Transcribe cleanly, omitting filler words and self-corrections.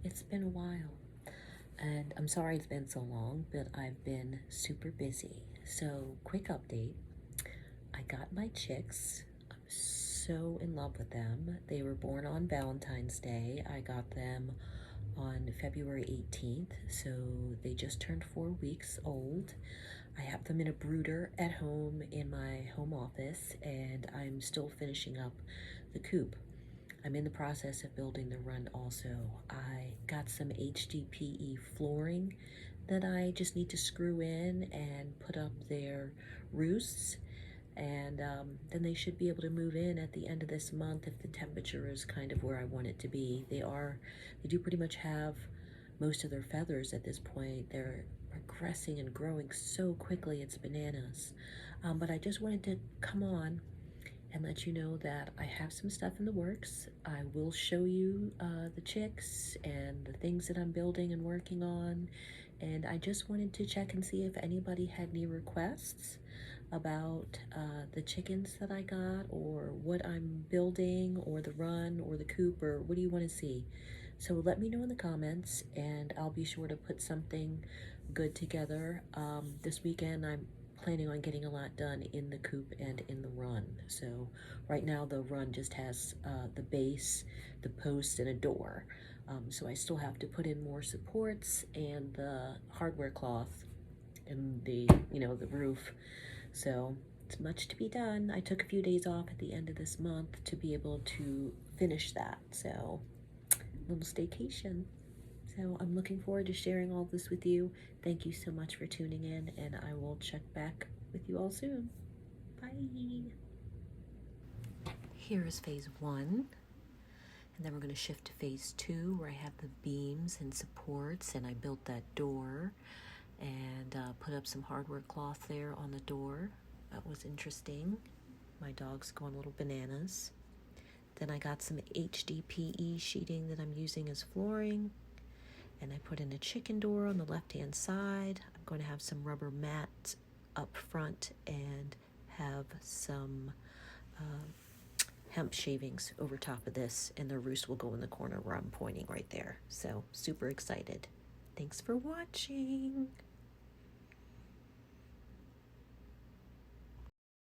It's been a while, and I'm sorry it's been so long, but I've been super busy. So, quick update. I got my chicks. I'm so in love with them. They were born on Valentine's Day. I got them on February 18th, so they just turned 4 weeks old. I have them in a brooder at home in my home office, and I'm still finishing up the coop. I'm in the process of building the run also. I got some HDPE flooring that I just need to screw in and put up their roosts. And then they should be able to move in at the end of this month if the temperature is kind of where I want it to be. They do pretty much have most of their feathers at this point. They're regressing and growing so quickly, it's bananas. But I just wanted to come on and let you know that I have some stuff in the works. I will show you the chicks and the things that I'm building and working on. And I just wanted to check and see if anybody had any requests about the chickens that I got, or what I'm building, or the run, or the coop, or what do you want to see? So let me know in the comments, and I'll be sure to put something good together. This weekend I'm planning on getting a lot done in the coop and in the run. So right now the run just has the base, the post, and a door. So I still have to put in more supports and the hardware cloth and the roof. So it's much to be done. I took a few days off at the end of this month to be able to finish that. So little staycation. So I'm looking forward to sharing all this with you. Thank you so much for tuning in, and I will check back with you all soon. Bye. Here is phase 1, and then we're going to shift to phase 2, where I have the beams and supports, and I built that door and put up some hardware cloth there on the door. That was interesting. My dog's going little bananas. Then I got some HDPE sheeting that I'm using as flooring. And I put in a chicken door on the left-hand side. I'm going to have some rubber mats up front and have some hemp shavings over top of this, and the roost will go in the corner where I'm pointing right there. So super excited. Thanks for watching.